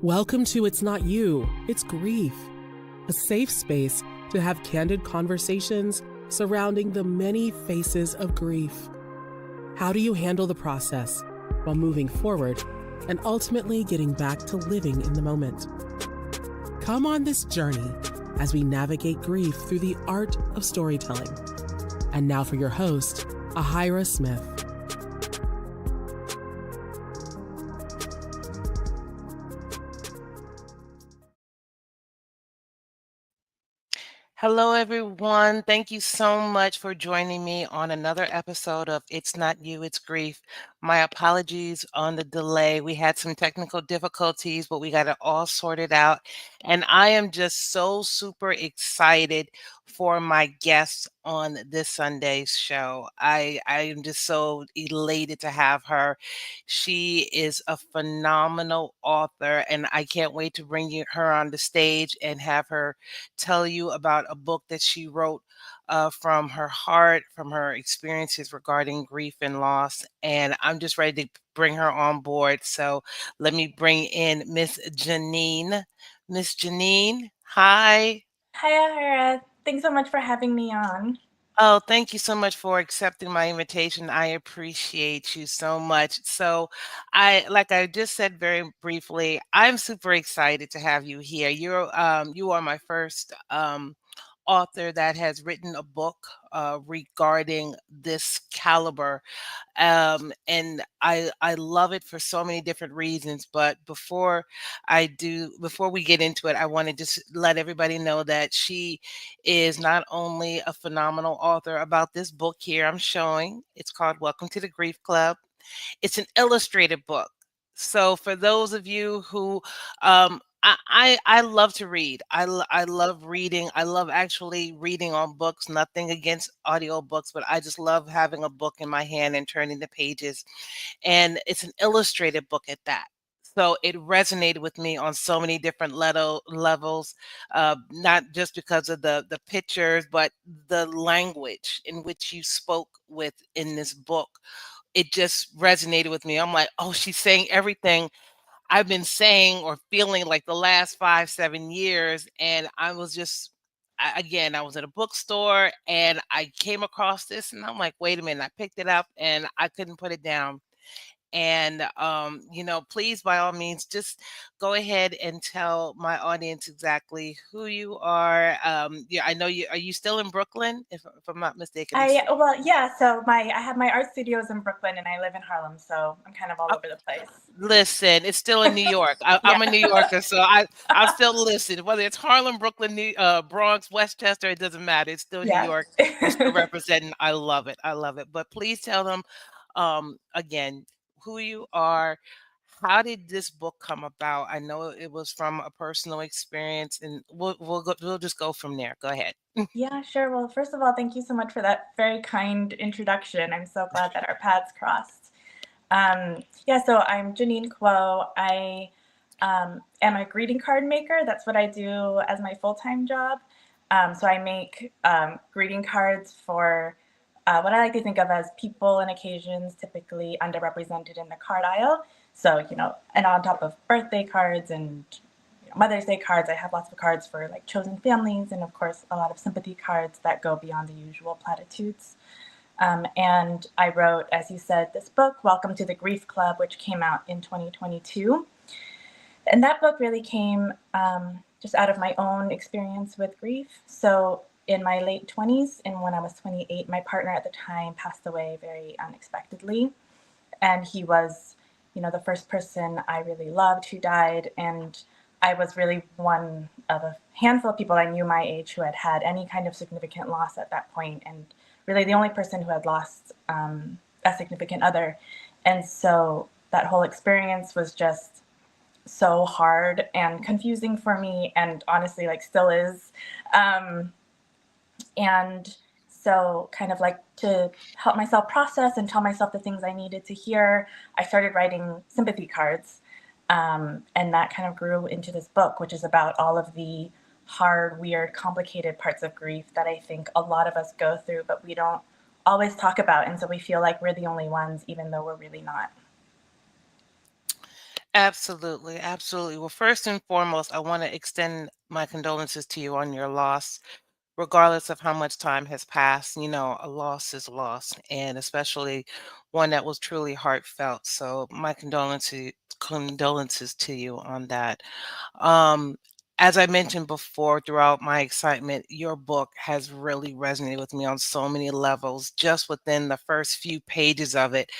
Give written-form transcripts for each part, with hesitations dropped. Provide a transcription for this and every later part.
Welcome to It's Not You, It's Grief, a safe space to have candid conversations surrounding the many faces of grief. How do you handle the process while moving forward and ultimately getting back to living in the moment? Come on this journey as we navigate grief through the art of storytelling. And now for your host, Ahira Smith. Hello, everyone. Thank you so much for joining me on another episode of It's Not You, It's Grief. My apologies on the delay. We had some technical difficulties, but we got it all sorted out. And I am just so super excited for my guests on this Sunday's show. I am just so elated to have her. She is a phenomenal author, and I can't wait to bring her on the stage and have her tell you about a book that she wrote from her heart, from her experiences regarding grief and loss. And I'm just ready to bring her on board. So let me bring in Miss Janine. Miss Janine, hi. Hi, Ahira. Thanks so much for having me on. Oh, thank you so much for accepting my invitation. I appreciate you so much. So, like I just said very briefly, I'm super excited to have you here. You are my first author that has written a book regarding this caliber, and I love it for so many different reasons. But before we get into it, I want to just let everybody know that she is not only a phenomenal author about this book here I'm showing. It's called Welcome to the Grief Club. It's an illustrated book. So for those of you who I love to read. I love reading. I love actually reading on books. Nothing against audio books, but I just love having a book in my hand and turning the pages. And it's an illustrated book at that. So it resonated with me on so many different levels, not just because of the pictures, but the language in which you spoke with in this book. It just resonated with me. I'm like, oh, she's saying everything I've been saying or feeling like the last 5, 7 years. And I was just, again, I was at a bookstore and I came across this and I'm like, wait a minute. I picked it up and I couldn't put it down. And, please, by all means, just go ahead and tell my audience exactly who you are. Yeah, I know you. Are you still in Brooklyn? If I'm not mistaken. So I have my art studios in Brooklyn and I live in Harlem, so I'm kind of all over the place. Listen, it's still in New York. Yeah. I'm a New Yorker, so I'll still listen. Whether it's Harlem, Brooklyn, Bronx, Westchester, it doesn't matter. It's still New Yeah. York. We're still representing. I love it. I love it. But please tell them again who you are. How did this book come about? I know it was from a personal experience, and we'll just go from there. Go ahead. Yeah, sure. Well, first of all, thank you so much for that very kind introduction. I'm so glad that our paths crossed. So I'm Janine Kwoh. I am a greeting card maker. That's what I do as my full-time job. So I make greeting cards for what I like to think of as people and occasions typically underrepresented in the card aisle. So, and on top of birthday cards and Mother's Day cards, I have lots of cards for like chosen families and of course a lot of sympathy cards that go beyond the usual platitudes. And I wrote, as you said, this book, Welcome to the Grief Club, which came out in 2022. And that book really came just out of my own experience with grief. So in my late 20s, and when I was 28, my partner at the time passed away very unexpectedly. And he was, the first person I really loved who died. And I was really one of a handful of people I knew my age who had had any kind of significant loss at that point, and really the only person who had lost a significant other. And so that whole experience was just so hard and confusing for me, and honestly, like, still is. And so kind of like to help myself process and tell myself the things I needed to hear, I started writing sympathy cards. And that kind of grew into this book, which is about all of the hard, weird, complicated parts of grief that I think a lot of us go through, but we don't always talk about. And so we feel like we're the only ones, even though we're really not. Absolutely, absolutely. Well, first and foremost, I want to extend my condolences to you on your loss, regardless of how much time has passed. A loss is a loss, and especially one that was truly heartfelt. So, my condolences to you on that. Um, as I mentioned before, throughout my excitement, your book has really resonated with me on so many levels. Just within the first few pages of it,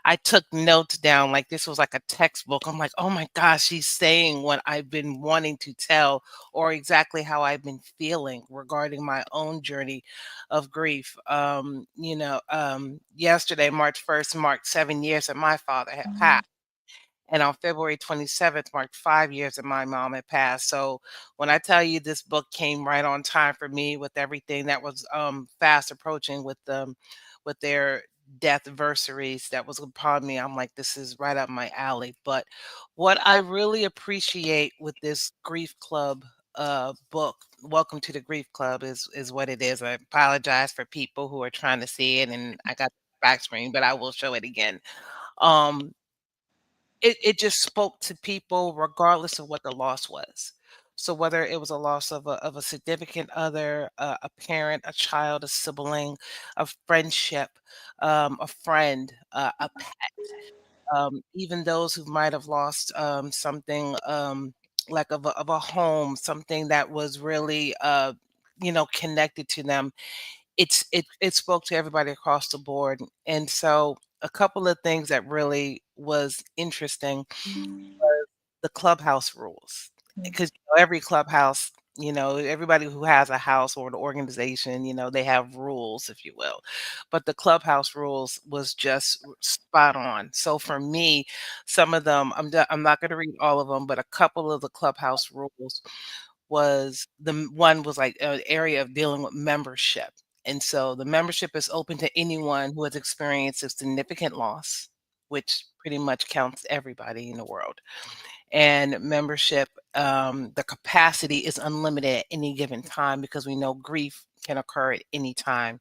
I took notes down like this was like a textbook. I'm like, oh my gosh, she's saying what I've been wanting to tell, or exactly how I've been feeling regarding my own journey of grief. Yesterday, March 1st, marked 7 years that my father had Mhm. passed. And on February 27th marked 5 years that my mom had passed. So when I tell you this book came right on time for me with everything that was fast approaching with their death anniversaries that was upon me, I'm like, this is right up my alley. But what I really appreciate with this grief club book, Welcome to the Grief Club, is what it is. I apologize for people who are trying to see it, and I got the back screen, but I will show it again. Um, it just spoke to people regardless of what the loss was. So whether it was a loss of a significant other, a parent, a child, a sibling, a friendship, a friend, a pet, even those who might have lost something like of a home, something that was really connected to them. It spoke to everybody across the board. And so a couple of things that really was interesting was the clubhouse rules. Because every clubhouse, everybody who has a house or an organization, they have rules, if you will. But the clubhouse rules was just spot on. So for me, some of them, I'm not going to read all of them, but a couple of the clubhouse rules one was like an area of dealing with membership. And so the membership is open to anyone who has experienced a significant loss, which pretty much counts everybody in the world. And membership, the capacity is unlimited at any given time because we know grief can occur at any time.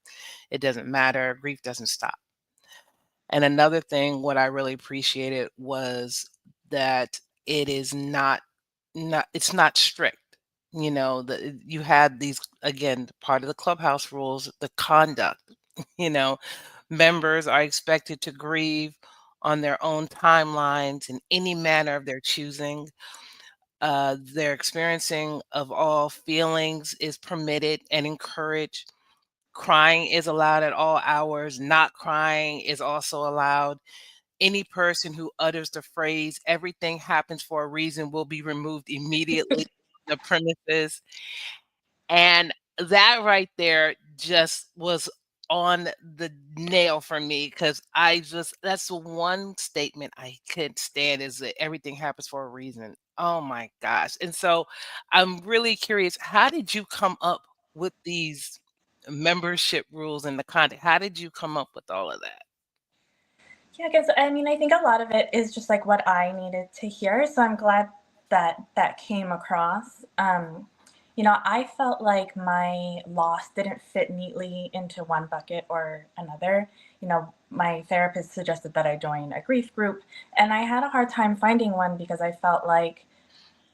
It doesn't matter, grief doesn't stop. And another thing, what I really appreciated was that it is not it's not strict. You had these, again, part of the clubhouse rules, the conduct. You know, members are expected to grieve on their own timelines in any manner of their choosing. Their experiencing of all feelings is permitted and encouraged. Crying is allowed at all hours. Not crying is also allowed. Any person who utters the phrase, everything happens for a reason, will be removed immediately from the premises. And that right there just was on the nail for me because that's the one statement I couldn't stand is that everything happens for a reason. Oh my gosh. And so I'm really curious, how did you come up with these membership rules and the content? How did you come up with all of that? Yeah, because I mean, I think a lot of it is just like what I needed to hear. So I'm glad that that came across. I felt like my loss didn't fit neatly into one bucket or another. My therapist suggested that I join a grief group, and I had a hard time finding one because I felt like,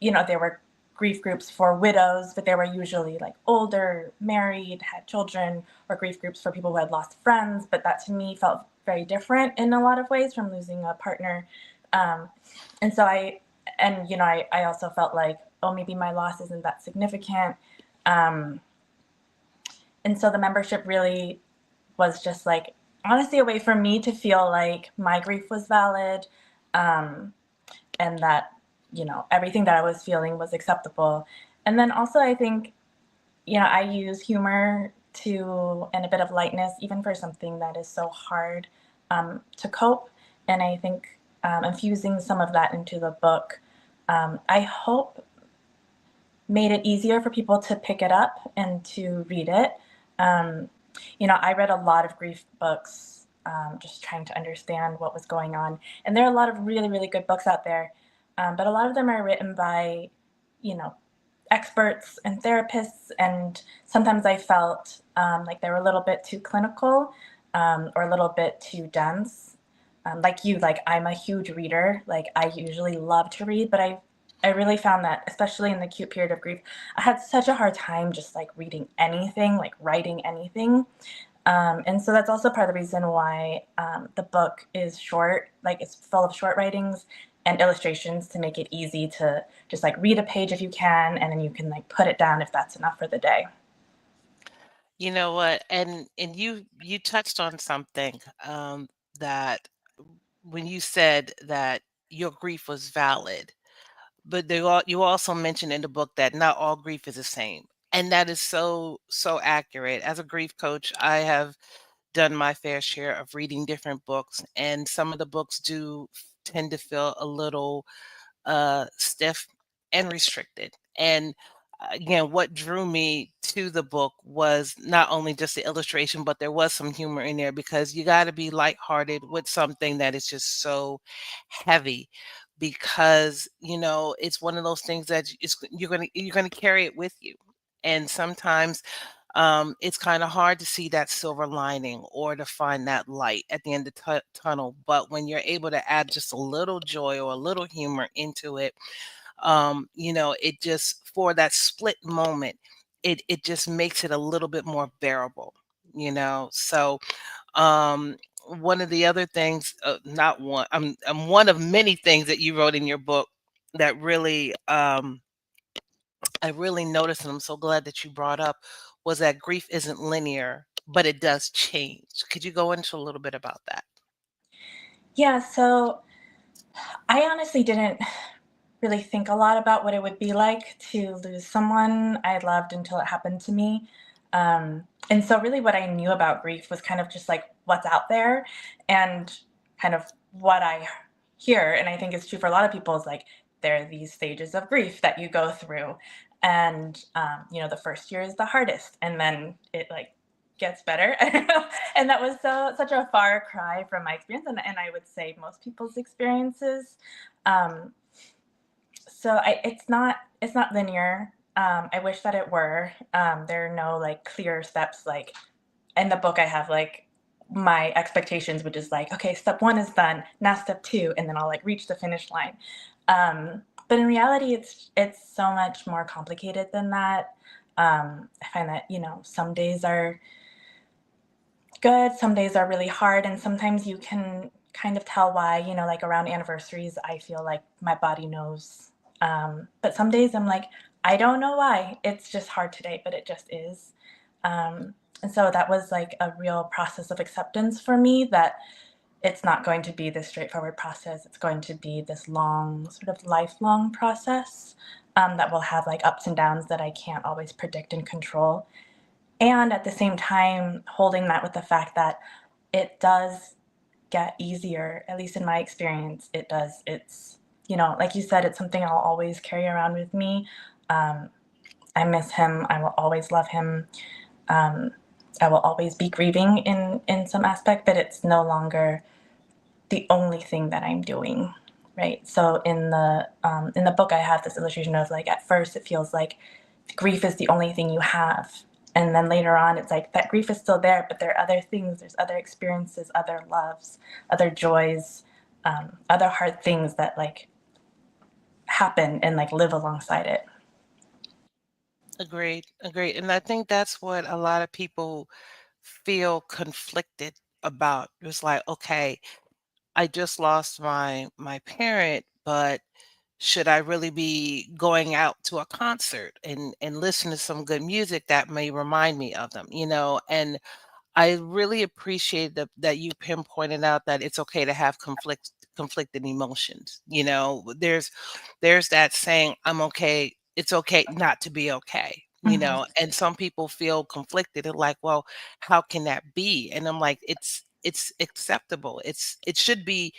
there were grief groups for widows, but they were usually like older, married, had children, or grief groups for people who had lost friends. But that to me felt very different in a lot of ways from losing a partner. Um, and so I also felt like, oh, maybe my loss isn't that significant. Um, and so the membership really was just like, honestly, a way for me to feel like my grief was valid. Um, and that everything that I was feeling was acceptable. And then also I think I use humor to and a bit of lightness even for something that is so hard to cope. And I think infusing some of that into the book, I hope made it easier for people to pick it up and to read it. Um, I read a lot of grief books, just trying to understand what was going on. And there are a lot of really, really good books out there, but a lot of them are written by, you know, experts and therapists. And sometimes I felt like they were a little bit too clinical or a little bit too dense. like you, like I'm a huge reader. Like I usually love to read, but I really found that, especially in the acute period of grief, I had such a hard time just like reading anything, like writing anything. And so that's also part of the reason why the book is short, like it's full of short writings and illustrations to make it easy to just like read a page if you can, and then you can like put it down if that's enough for the day. You know what? And you touched on something that when you said that your grief was valid, but you also mentioned in the book that not all grief is the same. And that is so accurate. As a grief coach, I have done my fair share of reading different books, and some of the books do tend to feel a little stiff and restricted. And again, what drew me to the book was not only just the illustration, but there was some humor in there because you got to be lighthearted with something that is just so heavy. Because it's one of those things that you're gonna carry it with you, and sometimes it's kind of hard to see that silver lining or to find that light at the end of the tunnel. But when you're able to add just a little joy or a little humor into it, it just for that split moment, it just makes it a little bit more bearable. So one of the other things, not one, I'm one of many things that you wrote in your book that really I really noticed, and I'm so glad that you brought up, was that grief isn't linear, but it does change. Could you go into a little bit about that? Yeah, so I honestly didn't really think a lot about what it would be like to lose someone I loved until it happened to me. And so, really, what I knew about grief was kind of just like what's out there and kind of what I hear. And I think it's true for a lot of people is like there are these stages of grief that you go through. And, the first year is the hardest. And then it like gets better. And that was such a far cry from my experience. And I would say most people's experiences. Um, it's not linear. I wish that it were. There are no like clear steps. Like in the book, I have like my expectations, which is like, okay, step one is done. Now step two, and then I'll like reach the finish line. But in reality, it's so much more complicated than that. I find that some days are good, some days are really hard, and sometimes you can kind of tell why. Like around anniversaries, I feel like my body knows. But some days I'm like, I don't know why. It's just hard today, but it just is. And so that was like a real process of acceptance for me that it's not going to be this straightforward process. It's going to be this long, sort of lifelong process that will have like ups and downs that I can't always predict and control. And at the same time, holding that with the fact that it does get easier, at least in my experience, it does. Like you said, it's something I'll always carry around with me. Um, I miss him. I will always love him. Um, I will always be grieving in some aspect, but it's no longer the only thing that I'm doing, right? So in the book, I have this illustration of like at first it feels like grief is the only thing you have, and then later on it's like that grief is still there, but there are other things, there's other experiences, other loves, other joys, other hard things that like happen and like live alongside it. Agreed, agreed. And I think that's what a lot of people feel conflicted about. It's like, okay, I just lost my parent, but should I really be going out to a concert and listen to some good music that may remind me of them, And I really appreciate that you pinpointed out that it's okay to have conflicted emotions. There's that saying, I'm okay, it's okay not to be okay. Mhm. And some people feel conflicted and like, well, how can that be? And I'm like, it's acceptable. It should be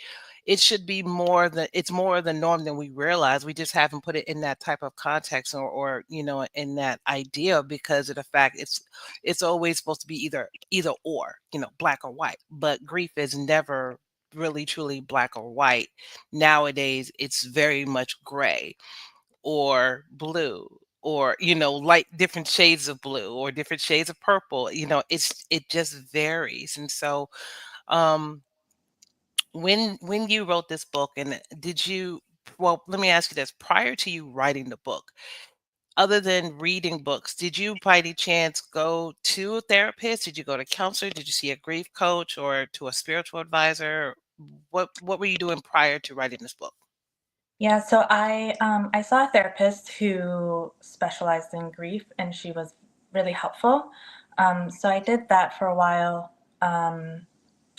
more than it's more the norm than we realize. We just haven't put it in that type of context or in that idea because of the fact it's always supposed to be either or, black or white. But grief is never really truly black or white. Nowadays, it's very much gray or blue or light different shades of blue or different shades of purple. It just varies. And so um when you wrote this book, and did you, well, let me ask you this, prior to you writing the book, other than reading books, did you by any chance go to a therapist? Did you go to a counselor? Did you see a grief coach or to a spiritual advisor? What were you doing prior to writing this book? Yeah, so I saw a therapist who specialized in grief, and she was really helpful. So I did that for a while.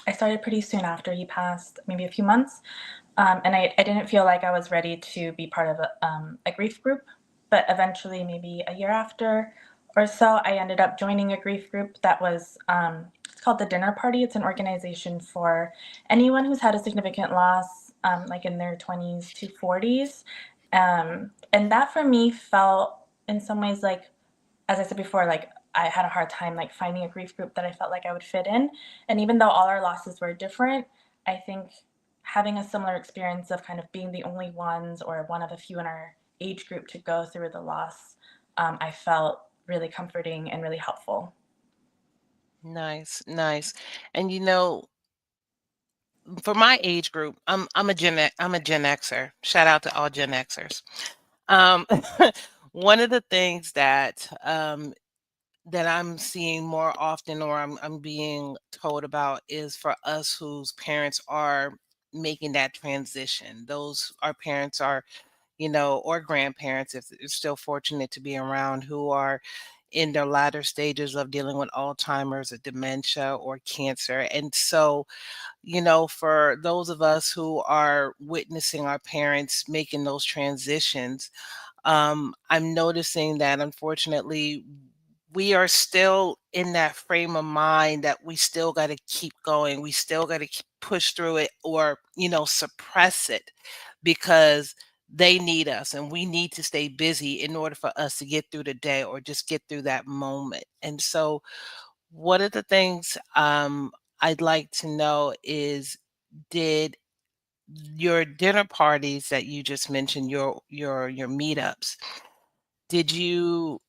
I started pretty soon after he passed, maybe a few months, and I didn't feel like I was ready to be part of a grief group. But eventually, maybe a year after or so, I ended up joining a grief group that was it's called the Dinner Party. It's an organization for anyone who's had a significant loss, like in their 20s to 40s. And that for me felt in some ways like, as I said before, like I had a hard time like finding a grief group that I felt like I would fit in. And even though all our losses were different, I think having a similar experience of kind of being the only ones or one of a few in our age group to go through the loss, I felt really comforting and really helpful. Nice, nice. And for my age group, I'm a Gen Xer. Shout out to all Gen Xers. Um, one of the things that I'm seeing more often, or I'm being told about, is for us whose parents are making that transition. Those our parents are, or grandparents, if they're still fortunate to be around, who are in their latter stages of dealing with Alzheimer's or dementia or cancer. And so, for those of us who are witnessing our parents making those transitions, I'm noticing that unfortunately we are still in that frame of mind that we still got to keep going. We still got to push through it, or, suppress it, because they need us and we need to stay busy in order for us to get through the day or just get through that moment. And so, one of the things I'd like to know is, did your dinner parties that you just mentioned, your meetups, did you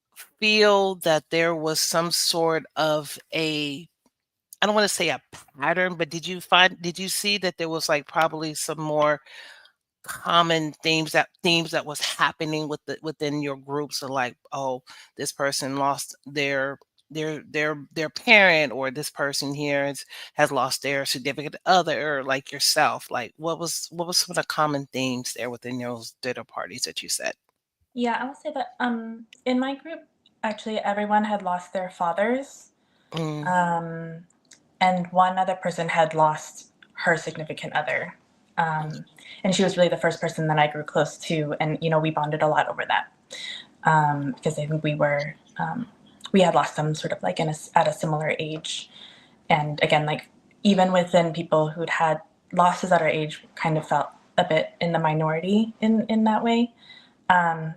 feel that there was some sort of a, I don't want to say a pattern, but did you see that there was like probably some more common themes that was happening within your groups, of like, oh, this person lost their parent, or this person here has lost their significant other, or like yourself, like what was some of the common themes there within those dinner parties that you said? Yeah, I would say that in my group, actually, everyone had lost their fathers. Mm, Um, and one other person had lost her significant other. mm, And she was really the first person that I grew close to, and we bonded a lot over that, because I think we had lost them sort of like at a similar age, and again, like even within people who'd had losses at our age, kind of felt a bit in the minority in that way. Um,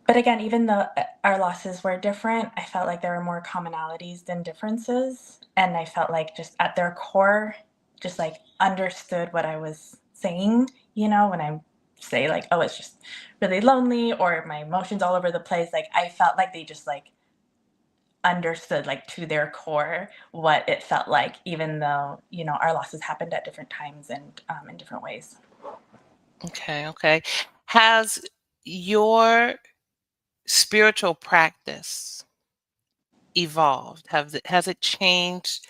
but again, even though our losses were different, I felt like there were more commonalities than differences. And I felt like just at their core, just like understood what I was saying, when I say like, oh, it's just really lonely or my emotions all over the place. Like I felt like they just like understood like to their core what it felt like, even though, our losses happened at different times and in different ways. okay, okay. Has your spiritual practice evolved? Has it changed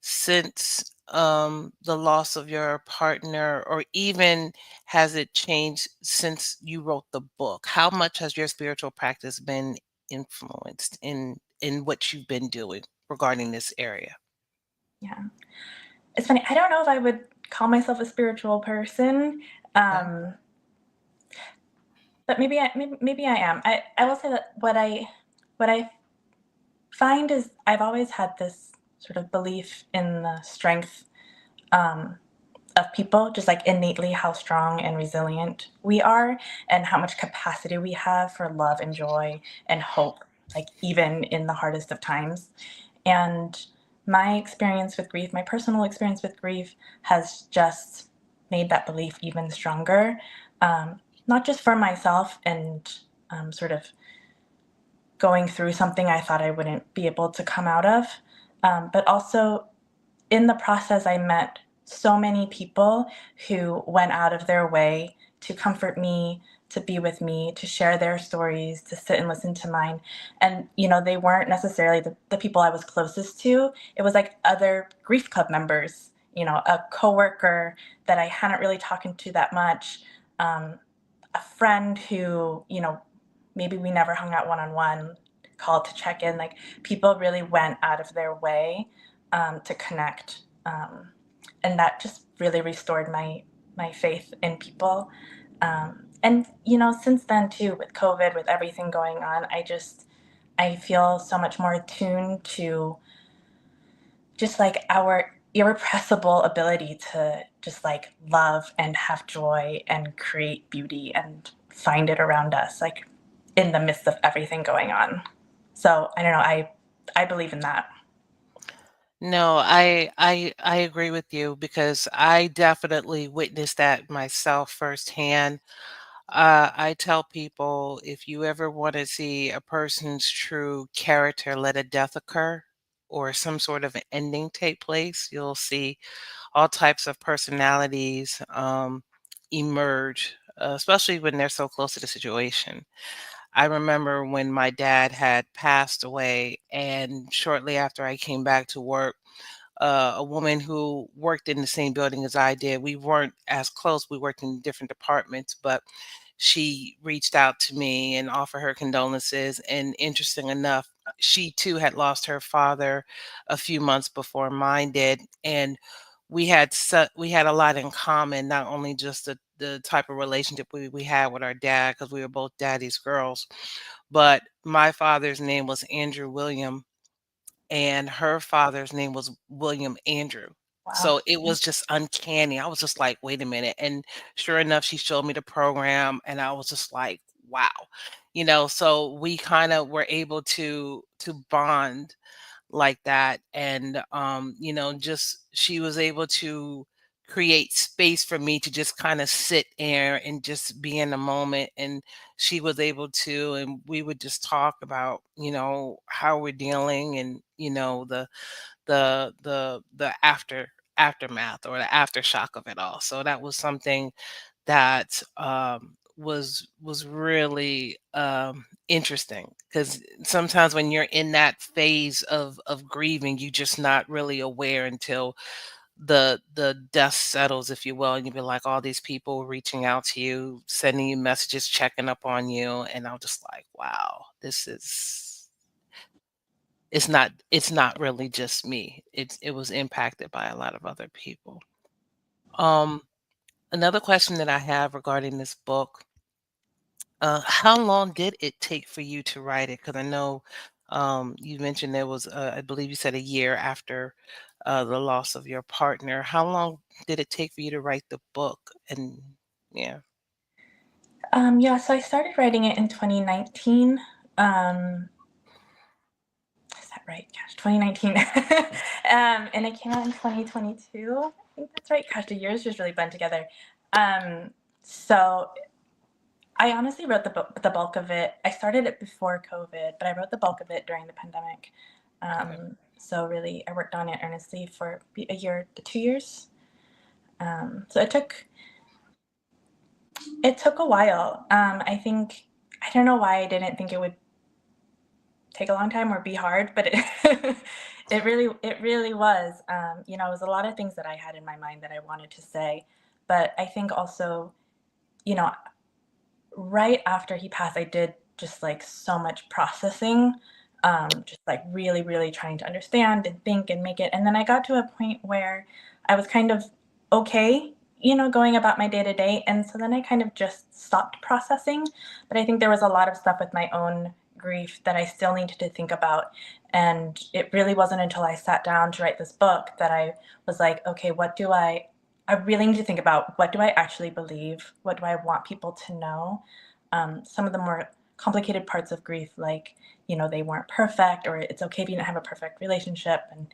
since the loss of your partner, or even has it changed since you wrote the book? How much has your spiritual practice been influenced in what you've been doing regarding this area? Yeah. It's funny. I don't know if I would call myself a spiritual person, Okay. um, but maybe I am. I will say that what I find is I've always had this sort of belief in the strength um, of people, just like innately how strong and resilient we are, and how much capacity we have for love and joy and hope, like even in the hardest of times. And my experience with grief, my personal experience with grief, has just made that belief even stronger, not just for myself and sort of going through something I thought I wouldn't be able to come out of, but also in the process, I met so many people who went out of their way to comfort me, to be with me, to share their stories, to sit and listen to mine. And, they weren't necessarily the people I was closest to. It was like other grief club members, a coworker that I hadn't really talked to that much, a friend who, maybe we never hung out one-on-one, called to check in. Like, people really went out of their way to connect. And that just really restored my faith in people. And since then too, with COVID, with everything going on, I feel so much more attuned to just like our irrepressible ability to just like love and have joy and create beauty and find it around us, like in the midst of everything going on. So I don't know, I believe in that. No, I agree with you because I definitely witnessed that myself firsthand. I tell people if you ever want to see a person's true character, let a death occur or some sort of an ending take place, you'll see all types of personalities emerge, especially when they're so close to the situation. I remember when my dad had passed away, and shortly after I came back to work, a woman who worked in the same building as I did. We weren't as close. We worked in different departments, but she reached out to me and offered her condolences. And interesting enough, she too had lost her father a few months before mine did, and we had a lot in common. Not only just the type of relationship we had with our dad, because we were both daddy's girls, but my father's name was Andrew William and her father's name was William Andrew. Wow. So it was just uncanny. I was just like, wait a minute. And sure enough, she showed me the program and I was just like, wow. So we kind of were able to bond like that. And just she was able to create space for me to just kind of sit there and just be in the moment. And she was able to, and we would just talk about, how we're dealing and, the aftermath or the aftershock of it all. So that was something that was really interesting because sometimes when you're in that phase of grieving, you're just not really aware until the dust settles, if you will, and you'll be like all these people reaching out to you, sending you messages, checking up on you, and I'm just like, wow, this is it's not really just me. It was impacted by a lot of other people. Um, Another question that I have regarding this book, how long did it take for you to write it? Because I know you mentioned there was, I believe you said a year after the loss of your partner. How long did it take for you to write the book? And yeah, Yeah, so I started writing it in 2019. Is that right? Gosh, 2019. And it came out in 2022. I think that's right. Gosh, the years just really blend together. So I honestly wrote the bulk of it. I started it before COVID, but I wrote the bulk of it during the pandemic. okay. So really, I worked on it earnestly for a year to 2 years. So it took a while. I don't know why I didn't think it would take a long time or be hard, but it really was. It was a lot of things that I had in my mind that I wanted to say, but I think also, you know, right after he passed, I did just like so much processing, just like really, really trying to understand and think and make it. And then I got to a point where I was kind of okay, going about my day to day. And so then I kind of just stopped processing. But I think there was a lot of stuff with my own grief that I still needed to think about. And it really wasn't until I sat down to write this book that I was like, okay, I really need to think about what do I actually believe? What do I want people to know? Some of the more complicated parts of grief, like, they weren't perfect, or it's okay if you didn't have a perfect relationship, and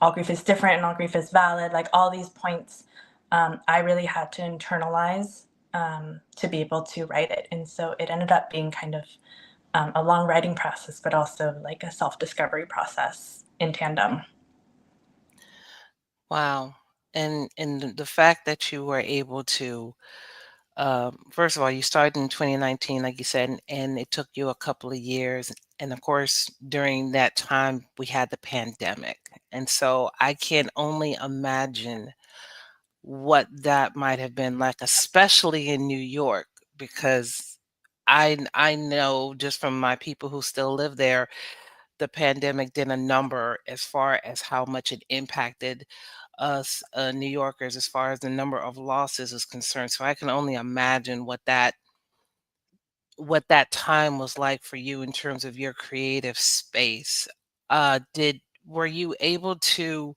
all grief is different, and all grief is valid. Like all these points, I really had to internalize to be able to write it. And so it ended up being kind of a long writing process, but also like a self discovery process in tandem. Wow. And the fact that you were able to, first of all, you started in 2019, like you said, and it took you a couple of years. And of course, during that time, we had the pandemic. And so I can only imagine what that might have been like, especially in New York, because I know just from my people who still live there, the pandemic did a number as far as how much it impacted us New Yorkers as far as the number of losses is concerned. So I can only imagine what that time was like for you in terms of your creative space. Did Were you able to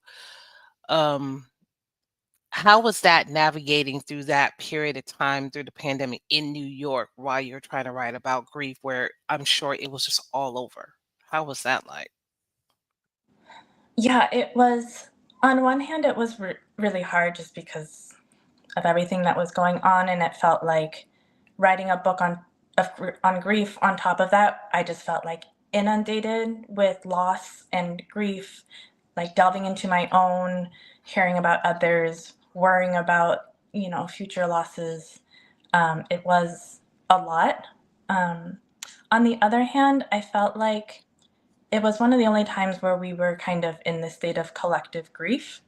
um how was that navigating through that period of time through the pandemic in New York while you're trying to write about grief where I'm sure it was just all over? How was that like? Yeah, it was, on one hand, it was really hard just because of everything that was going on, and it felt like writing a book on grief on top of that, I just felt like inundated with loss and grief, like delving into my own, hearing about others, worrying about, future losses. It was a lot. Um, on the other hand, I felt like it was one of the only times where we were kind of in this state of collective grief,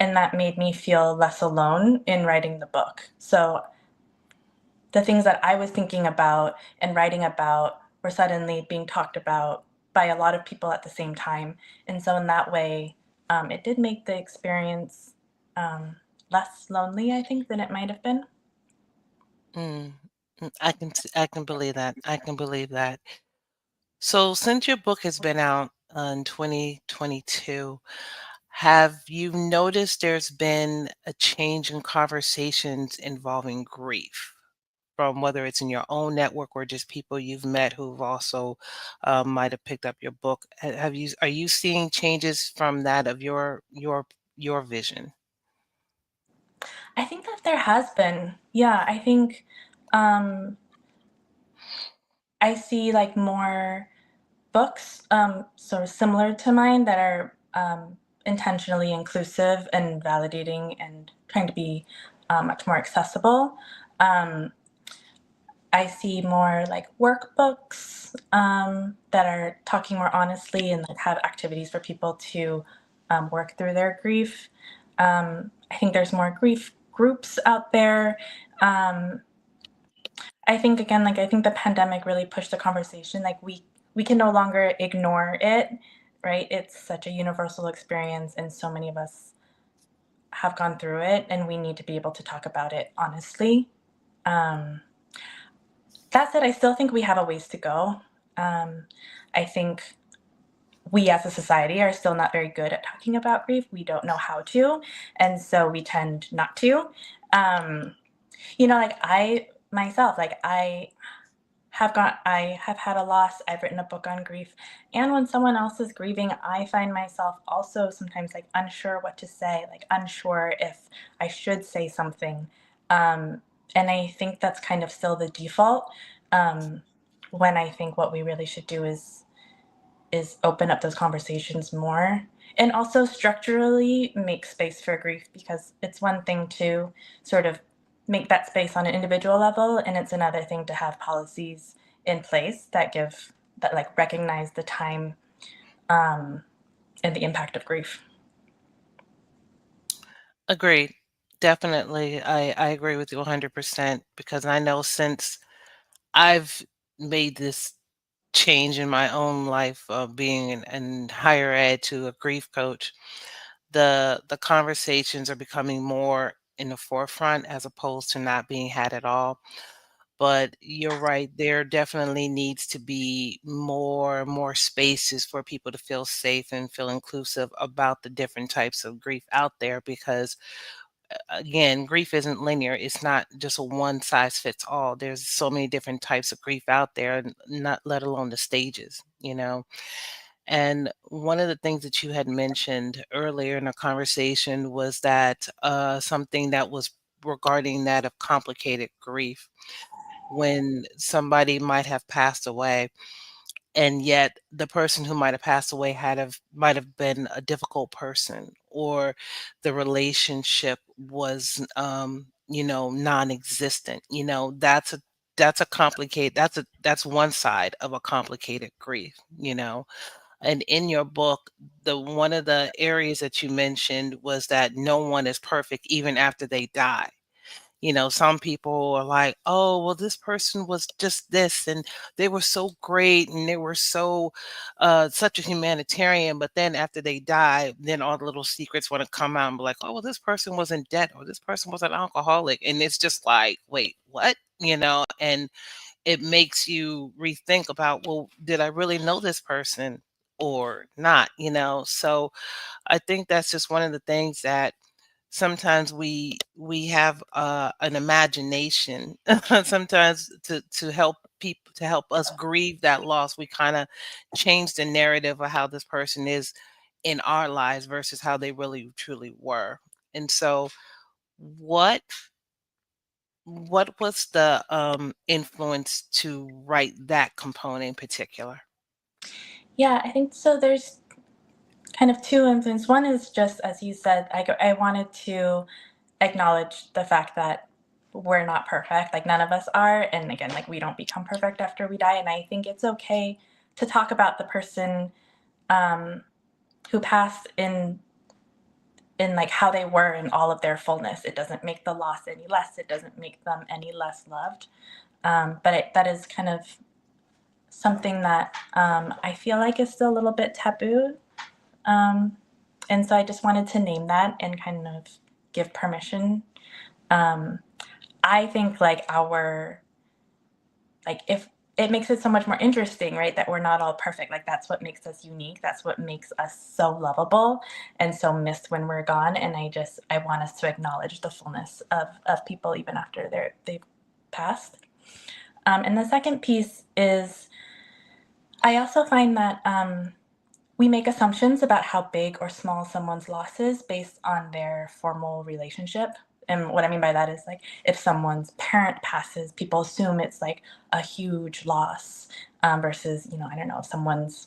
and that made me feel less alone in writing the book. So the things that I was thinking about and writing about were suddenly being talked about by a lot of people at the same time. And so, in that way, it did make the experience less lonely, I think, than it might have been. Mm, I can believe that. I can believe that. So since your book has been out in 2022, have you noticed there's been a change in conversations involving grief? From whether it's in your own network or just people you've met who've also might have picked up your book. Are you seeing changes from that of your vision? I think that there has been. Yeah, I think um, I see like more books, sort of similar to mine, that are intentionally inclusive and validating and trying to be much more accessible. Um, I see more like workbooks that are talking more honestly and like have activities for people to work through their grief. I think there's more grief groups out there. Um, I think again, like I think the pandemic really pushed the conversation. Like we can no longer ignore it, right? It's such a universal experience, and so many of us have gone through it, and we need to be able to talk about it honestly. Um, that said, I still think we have a ways to go. I think we as a society are still not very good at talking about grief. We don't know how to, and so we tend not to. Um, like I myself, like I have had a loss. I've written a book on grief. And when someone else is grieving, I find myself also sometimes like unsure what to say, like unsure if I should say something. Um, and I think that's kind of still the default. Um, when I think what we really should do is open up those conversations more, and also structurally make space for grief, because it's one thing to sort of make that space on an individual level, and it's another thing to have policies in place that like recognize the time um, and the impact of grief. Agreed. Definitely. I agree with you 100% because I know since I've made this change in my own life of being in higher ed to a grief coach, the conversations are becoming more in the forefront as opposed to not being had at all. But you're right, there definitely needs to be more spaces for people to feel safe and feel inclusive about the different types of grief out there because again, grief isn't linear. It's not just a one size fits all. There's so many different types of grief out there, not let alone the stages. And one of the things that you had mentioned earlier in our conversation was that something that was regarding that of complicated grief when somebody might have passed away. and yet the person who might have passed away might have been a difficult person, or the relationship was non-existent. That's a complicated that's one side of a complicated grief. And in your book, the one of the areas that you mentioned was that no one is perfect even after they die. Some people are like, oh, well, this person was just this, and they were so great, and they were so such a humanitarian. But then after they die, then all the little secrets want to come out and be like, oh, well, this person wasn't dead, or this person was an alcoholic. And it's just like, wait, what? And it makes you rethink about, well, did I really know this person or not? So I think that's just one of the things that sometimes we have an imagination sometimes to help people, to help us grieve that loss. We kind of change the narrative of how this person is in our lives versus how they really truly were. And so what what was the influence to write that component in particular? Yeah, I think so. There's kind of two influences. One is just, as you said, I wanted to acknowledge the fact that we're not perfect. Like, none of us are. And again, like, we don't become perfect after we die. And I think it's okay to talk about the person um, who passed in like how they were in all of their fullness. It doesn't make the loss any less. It doesn't make them any less loved. That is kind of something that I feel like is still a little bit taboo. Um, and so I just wanted to name that and kind of give permission. Um, I think like if it makes it so much more interesting, right? That we're not all perfect. Like, that's what makes us unique. That's what makes us so lovable and so missed when we're gone. And I want us to acknowledge the fullness of people even after they've passed. And the second piece is I also find that we make assumptions about how big or small someone's loss is based on their formal relationship. And what I mean by that is, like, if someone's parent passes, people assume it's like a huge loss, versus, I don't know, if someone's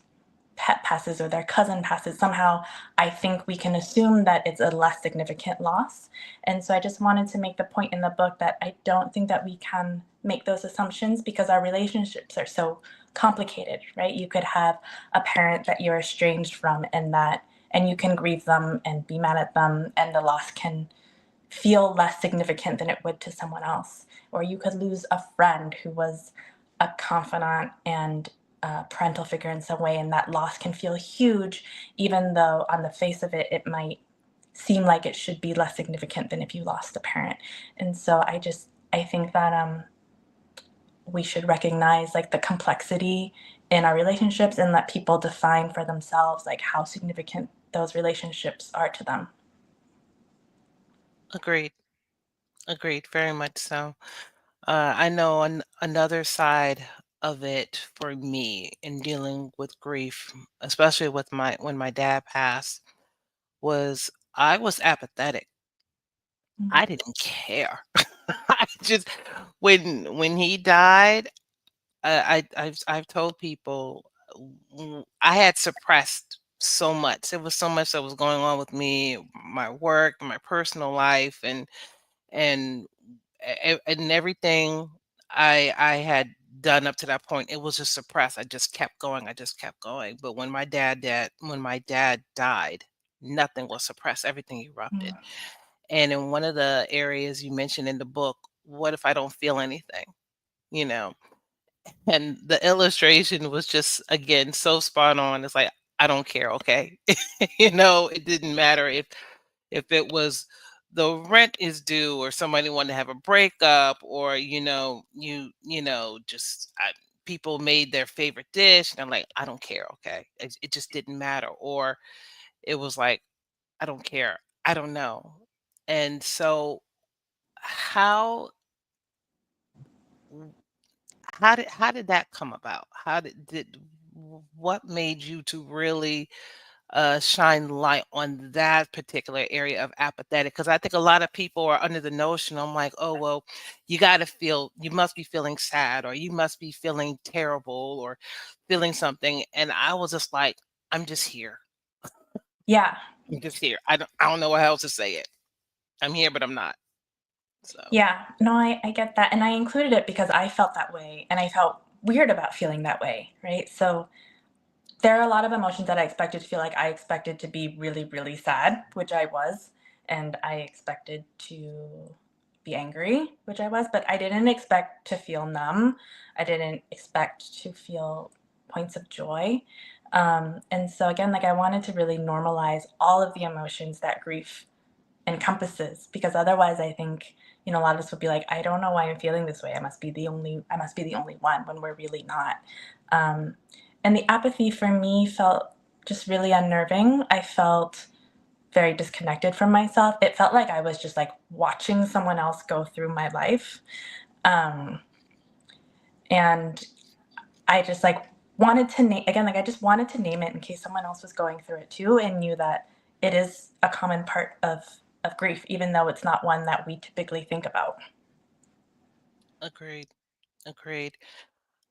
pet passes or their cousin passes. Somehow, I think we can assume that it's a less significant loss. And so I just wanted to make the point in the book that I don't think that we can make those assumptions because our relationships are so complicated, right? You could have a parent that you're estranged from, and you can grieve them and be mad at them, and the loss can feel less significant than it would to someone else. Or you could lose a friend who was a confidant and a parental figure in some way, and that loss can feel huge, even though on the face of it, it might seem like it should be less significant than if you lost a parent. And so I think that we should recognize, like, the complexity in our relationships and let people define for themselves, like, how significant those relationships are to them. Agreed. Agreed, very much so. I know another side of it for me in dealing with grief, especially with when my dad passed, was I was apathetic. Mhm. I didn't care. I just when he died, I've told people I had suppressed so much. There was so much that was going on with me, my work, my personal life, and and everything I had done up to that point, it was just suppressed. I just kept going. I just kept going. But when my dad died, nothing was suppressed. Everything erupted. Mm. And in one of the areas you mentioned in the book, what if I don't feel anything? You know, and the illustration was just, again, so spot on. It's like, I don't care, okay? It didn't matter if it was the rent is due or somebody wanted to have a breakup, or just people made their favorite dish, and I'm like, I don't care, okay? It just didn't matter. Or it was like, I don't care, I don't know. And so how how did that come about? How did what made you to really shine light on that particular area of apathetic, because I think a lot of people are under the notion, I'm like, oh well, you must be feeling sad, or you must be feeling terrible, or feeling something. And I was just like, I'm just here. Yeah. I'm just here. I don't know how else to say it. I'm here, but I'm not. So Yeah. No, I get that. And I included it because I felt that way and I felt weird about feeling that way. Right. So there are a lot of emotions that I expected to feel. Like I expected to be really, really sad, which I was. And I expected to be angry, which I was, but I didn't expect to feel numb. I didn't expect to feel points of joy. And so again, like I wanted to really normalize all of the emotions that grief encompasses, because otherwise I think, a lot of us would be like, I don't know why I'm feeling this way. I must be the only one, when we're really not. Um, and the apathy for me felt just really unnerving. I felt very disconnected from myself. It felt like I was just like watching someone else go through my life. Um, and I just like wanted to name, again, like I just wanted to name it in case someone else was going through it too, and knew that it is a common part of grief, even though it's not one that we typically think about. agreed. Agreed.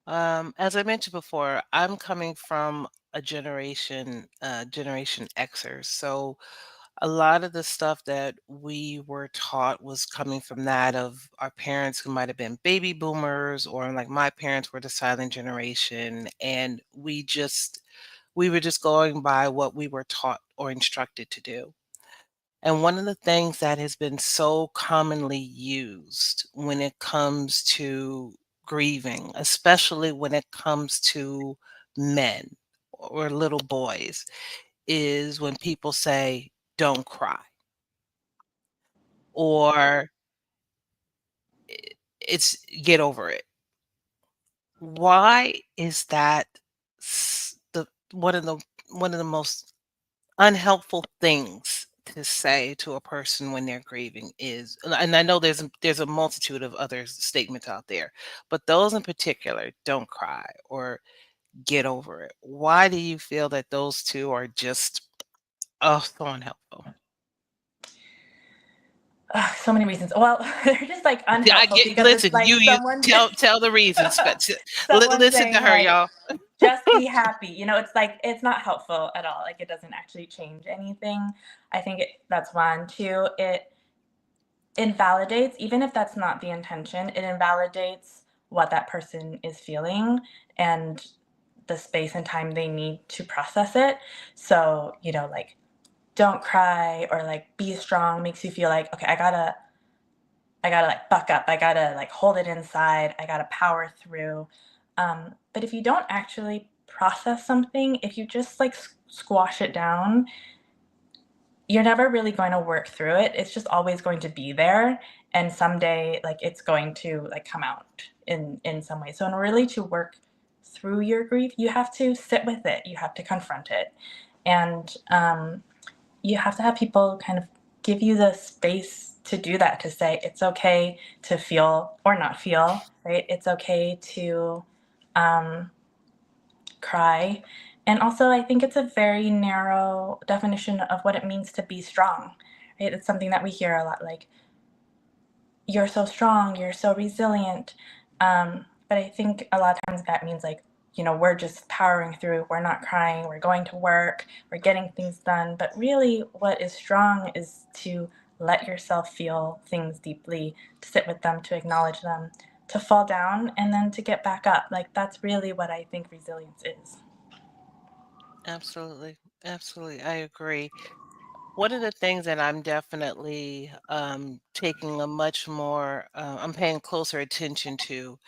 As I mentioned before, I'm coming from a Generation Xers. So a lot of the stuff that we were taught was coming from that of our parents who might have been baby boomers, or like my parents were the silent generation. And we were just going by what we were taught or instructed to do. And one of the things that has been so commonly used when it comes to grieving, especially when it comes to men or little boys, is when people say, don't cry, or it's get over it. Why is that the one of the most unhelpful things to say to a person when they're grieving? And I know there's a multitude of other statements out there, but those in particular, don't cry or get over it. Why do you feel that those two are just, oh, so unhelpful? Ugh, so many reasons. Well, they're just like Yeah, I unhelpful get, because it's listen, like you tell the reasons. someone Listen to saying her, like, y'all. just be happy. It's like it's not helpful at all. Like it doesn't actually change anything. I think that's one. Two, it invalidates, even if that's not the intention, it invalidates what that person is feeling and the space and time they need to process it. So, like don't cry or like be strong makes you feel like, okay, I gotta like buck up. I gotta like hold it inside. I gotta power through. But if you don't actually process something, if you just like squash it down, you're never really going to work through it. It's just always going to be there. And someday, like it's going to like come out in some way. So in really to work through your grief, you have to sit with it. You have to confront it. And you have to have people kind of give you the space to do that, to say it's okay to feel or not feel, right? It's okay to um, cry. And also, I think it's a very narrow definition of what it means to be strong, right? It's something that we hear a lot, like, you're so strong, you're so resilient. But I think a lot of times that means like, we're just powering through, we're not crying, we're going to work, we're getting things done. But really, what is strong is to let yourself feel things deeply, to sit with them, to acknowledge them, to fall down, and then to get back up. Like, that's really what I think resilience is. Absolutely. Absolutely. I agree. One of the things that I'm definitely taking a much more, I'm paying closer attention to,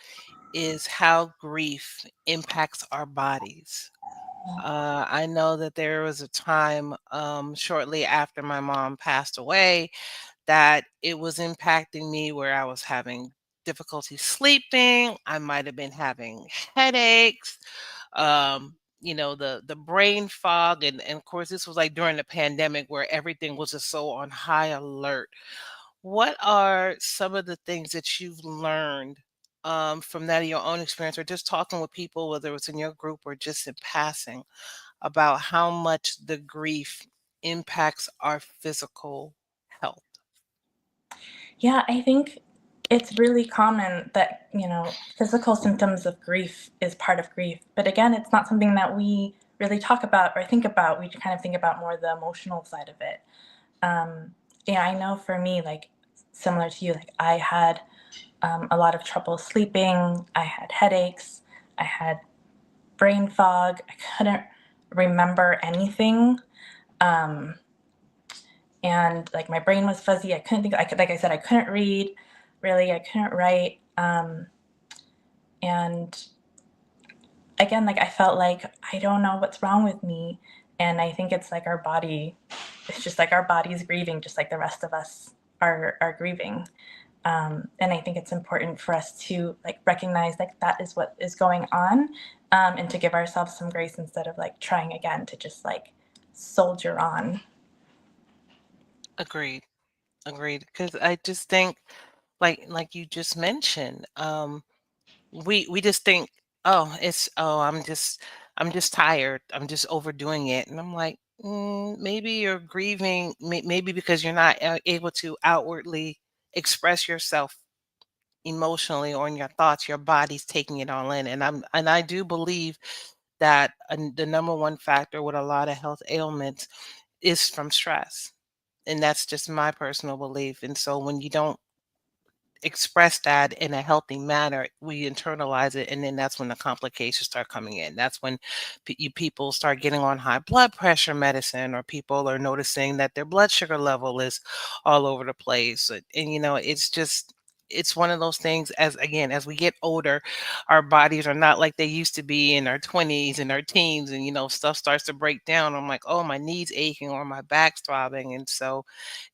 is how grief impacts our bodies. I know that there was a time shortly after my mom passed away that it was impacting me where I was having difficulty sleeping. I might have been having headaches, the brain fog, and of course this was like during the pandemic where everything was just so on high alert. What are some of the things that you've learned from that in your own experience, or just talking with people, whether it's in your group or just in passing, about how much the grief impacts our physical health? Yeah, I think it's really common that, physical symptoms of grief is part of grief. But again, it's not something that we really talk about or think about. We kind of think about more the emotional side of it. Yeah, I know for me, like similar to you, like I had a lot of trouble sleeping. I had headaches. I had brain fog. I couldn't remember anything. Um, and like my brain was fuzzy. I couldn't think. Like I said, I couldn't read. Really, I couldn't write. And again, like I felt like I don't know what's wrong with me. And I think it's like our body. It's just like our body's grieving, just like the rest of us are grieving. And I think it's important for us to like recognize like that is what is going on, and to give ourselves some grace instead of like trying again to just like soldier on. Agreed. Agreed. Because I just think, like you just mentioned, we just think, oh, I'm just tired. I'm just overdoing it, and I'm like, maybe you're grieving, maybe because you're not able to outwardly express yourself emotionally or in your thoughts. Your body's taking it all in, and I do believe that the number one factor with a lot of health ailments is from stress, and that's just my personal belief. And so when you don't express that in a healthy manner, we internalize it, and then that's when the complications start coming in. That's when people start getting on high blood pressure medicine, or people are noticing that their blood sugar level is all over the place. And it's one of those things. As again, as we get older, our bodies are not like they used to be in our 20s and our teens, and stuff starts to break down. I'm like, oh, my knees aching or my back's throbbing. And so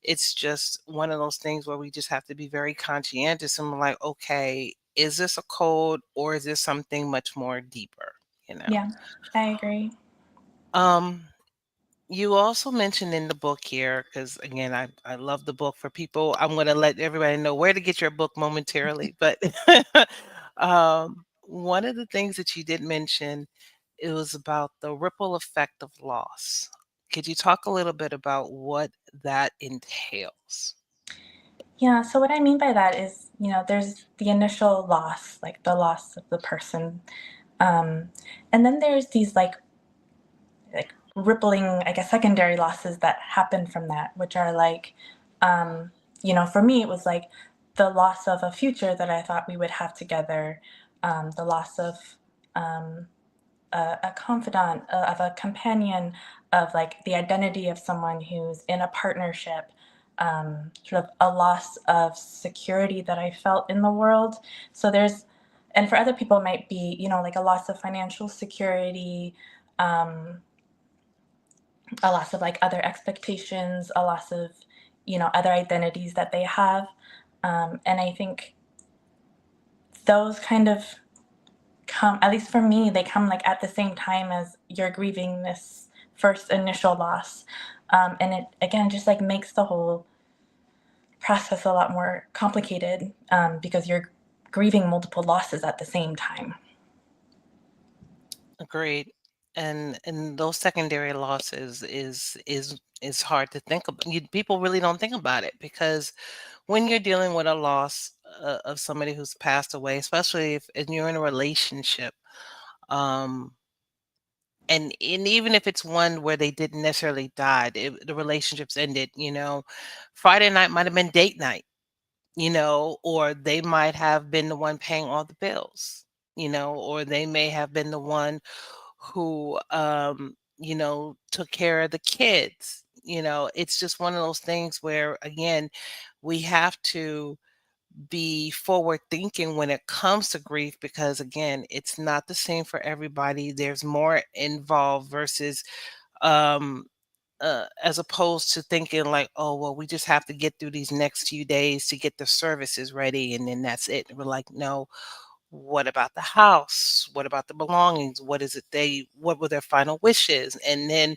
it's just one of those things where we just have to be very conscientious and like, okay, is this a cold or is this something much more deeper? You know. Yeah, I agree. Um, you also mentioned in the book here, because again, I love the book. For people, I'm going to let everybody know where to get your book momentarily. But one of the things that you did mention, it was about the ripple effect of loss. Could you talk a little bit about what that entails? Yeah, so what I mean by that is, there's the initial loss, like the loss of the person. And then there's these like rippling, I guess, secondary losses that happen from that, which are like, for me, it was like the loss of a future that I thought we would have together, the loss of um, a confidant, of a companion, of like the identity of someone who's in a partnership, sort of a loss of security that I felt in the world. So and for other people, it might be, like a loss of financial security, um, a loss of like other expectations, a loss of, other identities that they have. And I think those kind of come, at least for me, they come like at the same time as you're grieving this first initial loss. And it again just like makes the whole process a lot more complicated, because you're grieving multiple losses at the same time. Agreed. And those secondary losses is hard to think about. People really don't think about it, because when you're dealing with a loss of somebody who's passed away, especially if you're in a relationship, um, and even if it's one where they didn't necessarily die, the relationships ended. Friday night might have been date night, or they might have been the one paying all the bills, or they may have been the one who took care of the kids. It's just one of those things where, again, we have to be forward thinking when it comes to grief, because again, it's not the same for everybody. There's more involved versus um as opposed to thinking like, oh, well, we just have to get through these next few days to get the services ready and then that's it. We're like, no, what about the house? What about the belongings? What were their final wishes? And then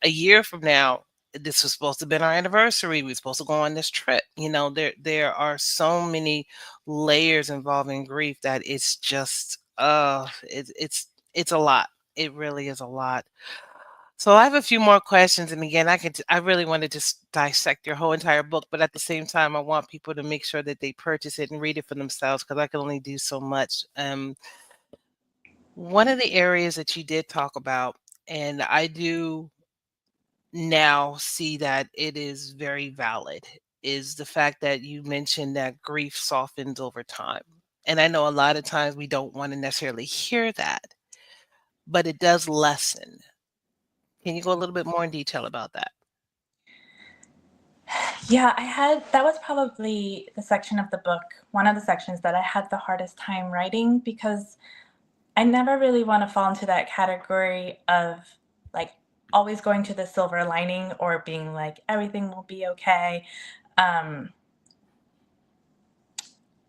a year from now, this was supposed to have been our anniversary. We were supposed to go on this trip. There are so many layers involving grief that it's just it's a lot. It really is a lot. So I have a few more questions, and again, I really want to just dissect your whole entire book, but at the same time, I want people to make sure that they purchase it and read it for themselves because I can only do so much. One of the areas that you did talk about, and I do now see that it is very valid, is the fact that you mentioned that grief softens over time. And I know a lot of times we don't want to necessarily hear that, but it does lessen. Can you go a little bit more in detail about that? Yeah, that was probably the section of the book, one of the sections that I had the hardest time writing because I never really want to fall into that category of like always going to the silver lining or being like everything will be okay. Um,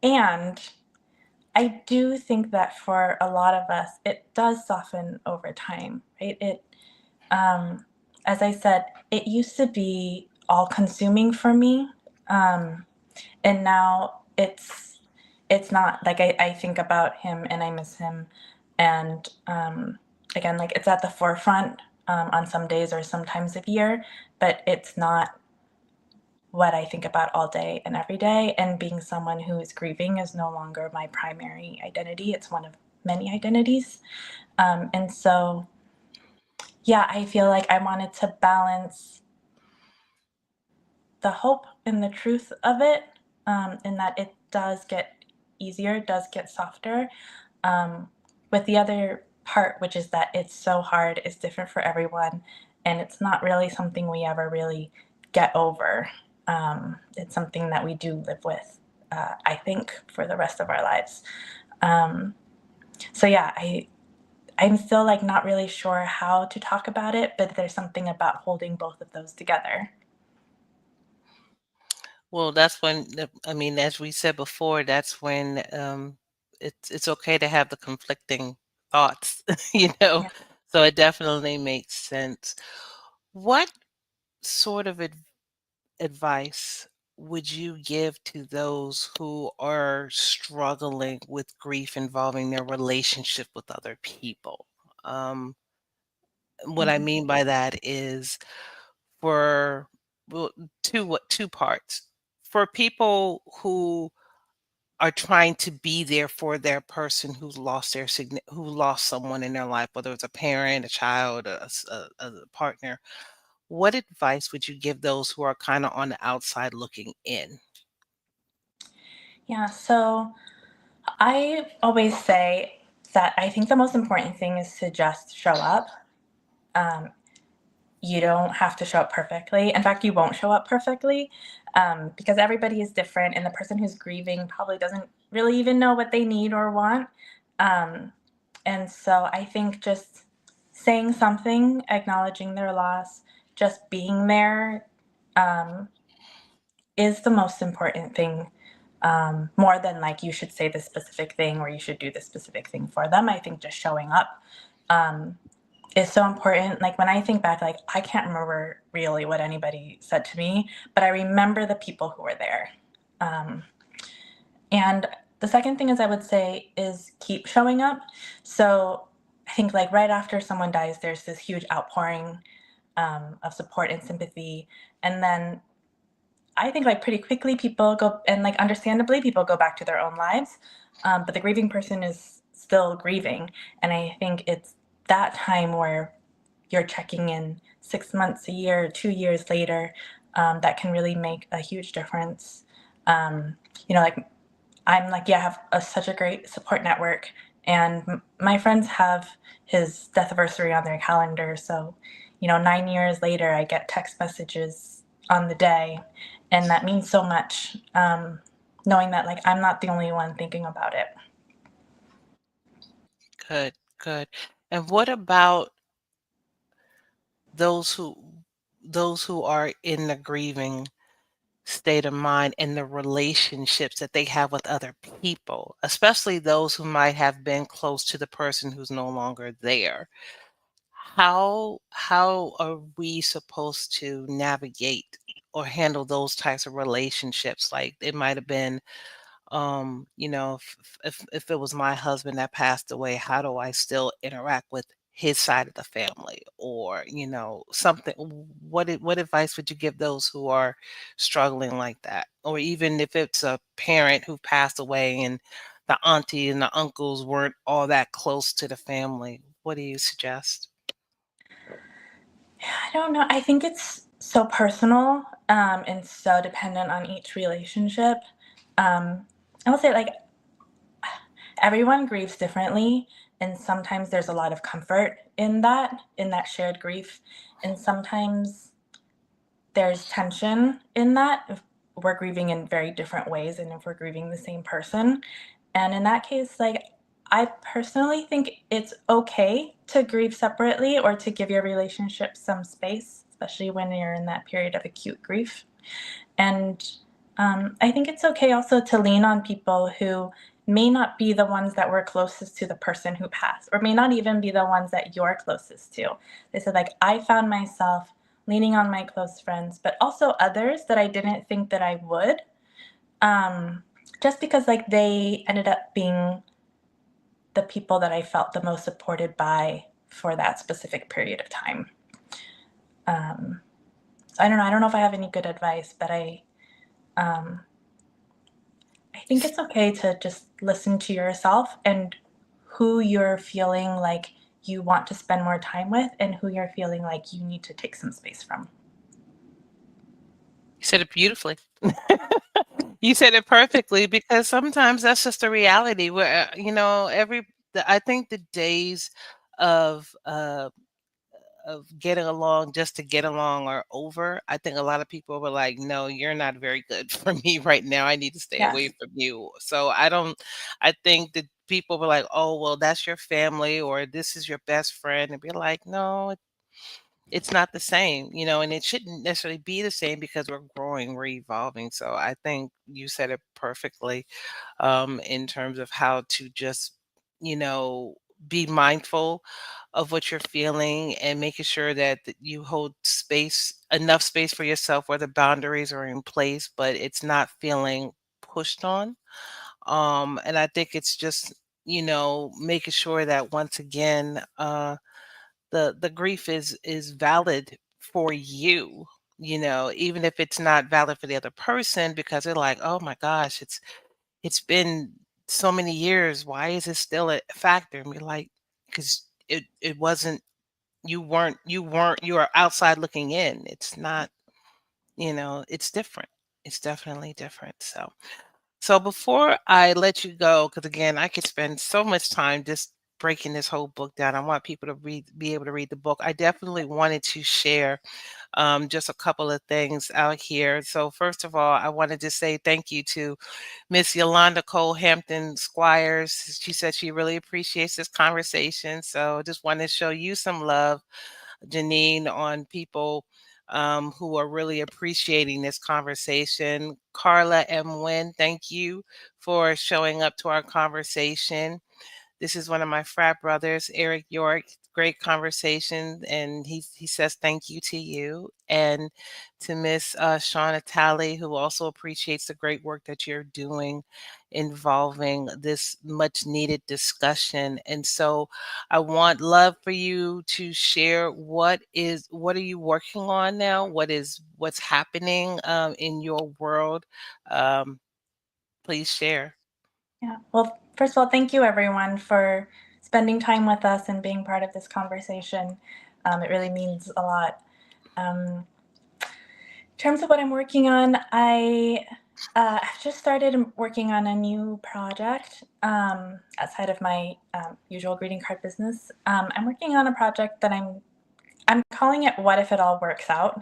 and I do think that for a lot of us, it does soften over time, right? Um, as I said, it used to be all consuming for me. Um, and now it's not like I think about him and I miss him. And again, like it's at the forefront on some days or sometimes of year, but it's not what I think about all day and every day. And being someone who is grieving is no longer my primary identity. It's one of many identities. And so, yeah, I feel like I wanted to balance the hope and the truth of it, in that it does get easier, it does get softer. With the other part, which is that it's so hard, it's different for everyone, and it's not really something we ever really get over. It's something that we do live with, I think, for the rest of our lives. Um, so yeah, I'm still like not really sure how to talk about it, but there's something about holding both of those together. Well, that's when I mean, as we said before, that's when it's okay to have the conflicting thoughts, you know. Yeah. So it definitely makes sense. What sort of advice would you give to those who are struggling with grief involving their relationship with other people? Um, what I Mhm. mean by that is for well, two parts. For people who are trying to be there for their person who's lost who lost someone in their life, whether it's a parent, a child, a partner. What advice would you give those who are kind of on the outside looking in? Yeah, so I always say that I think the most important thing is to just show up. Um, you don't have to show up perfectly. In fact, you won't show up perfectly, because everybody is different, and the person who's grieving probably doesn't really even know what they need or want. Um, and so I think just saying something, acknowledging their loss, just being there, um, is the most important thing, more than like you should say this specific thing or you should do this specific thing for them. I think just showing up, um, is so important. Like when I think back, like I can't remember really what anybody said to me, but I remember the people who were there. Um, and the second thing is I would say is keep showing up. So I think like right after someone dies, there's this huge outpouring, of support and sympathy, and then I think like pretty quickly people go and like understandably people go back to their own lives, but the grieving person is still grieving, and I think it's that time where you're checking in 6 months, a year, 2 years later, that can really make a huge difference. Like I'm like, yeah, I have such a great support network, and my friends have his death anniversary on their calendar. So, 9 years later, I get text messages on the day, and that means so much. Knowing that like I'm not the only one thinking about it. Good, good. And what about those who those who are in the grieving state of mind and the relationships that they have with other people, especially those who might have been close to the person who's no longer there? How are we supposed to navigate or handle those types of relationships? Like it might have been, if it was my husband that passed away, how do I still interact with his side of the family, or something. What advice would you give those who are struggling like that, or even if it's a parent who passed away and the auntie and the uncles weren't all that close to the family? What do you suggest? I don't know. I think it's so personal, and so dependent on each relationship. I will say, like, everyone grieves differently, and sometimes there's a lot of comfort in that shared grief, and sometimes there's tension in that if we're grieving in very different ways and if we're grieving the same person. And in that case, like, I personally think it's okay to grieve separately or to give your relationship some space, especially when you're in that period of acute grief. And I think it's okay also to lean on people who may not be the ones that were closest to the person who passed, or may not even be the ones that you're closest to. They said, like, I found myself leaning on my close friends, but also others that I didn't think that I would, just because, like, they ended up being the people that I felt the most supported by for that specific period of time. So I don't know. I don't know if I have any good advice, but um, I think it's okay to just listen to yourself and who you're feeling like you want to spend more time with and who you're feeling like you need to take some space from. You said it beautifully. You said it perfectly, because sometimes that's just a reality where, I think the days of, getting along just to get along are over. I think a lot of people were like, "No, you're not very good for me right now. I need to stay away Yes. from you." So I think that people were like, "Oh, well, that's your family, or this is your best friend." And be like, "No, it's not the same, and it shouldn't necessarily be the same because we're growing, we're evolving." So I think you said it perfectly, in terms of how to just, you know, be mindful of what you're feeling, and making sure that you hold enough space for yourself where the boundaries are in place, but it's not feeling pushed on. And I think it's just, making sure that once again, the grief is valid for you, even if it's not valid for the other person, because they're like, "Oh my gosh, it's been so many years. Why is it still a factor?" And we're like, "Because it wasn't, you are outside looking in. It's not, it's different. It's definitely different." So before I let you go, because again, I could spend so much time just breaking this whole book down. I want people to be able to read the book. I definitely wanted to share, just a couple of things out here. So first of all, I wanted to say thank you to Miss Yolanda Cole Hampton Squires. She said she really appreciates this conversation. So just want to show you some love, Janine, on people, who are really appreciating this conversation. Carla M. Wynn, thank you for showing up to our conversation. This is one of my frat brothers, Eric York. Great conversation, and he says thank you to you, and to Miss Shauna Talley, who also appreciates the great work that you're doing involving this much needed discussion. And so I want love for you to share what are you working on now? What's happening, in your world? Um, please share. Yeah. Well, first of all, thank you everyone for spending time with us and being part of this conversation. It really means a lot. In terms of what I'm working on, I've just started working on a new project, outside of my usual greeting card business. I'm working on a project that I'm calling it "What If It All Works Out,"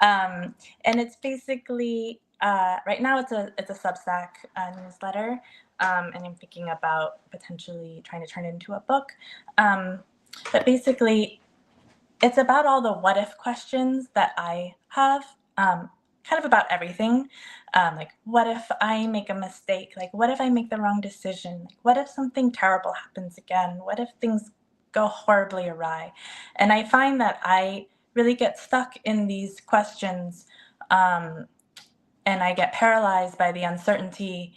and it's basically right now it's a Substack newsletter, and I'm thinking about potentially trying to turn it into a book. But basically, it's about all the what if questions that I have, kind of about everything. Like, what if I make a mistake? Like, what if I make the wrong decision? Like, what if something terrible happens again? What if things go horribly awry? And I find that I really get stuck in these questions, um, and I get paralyzed by the uncertainty,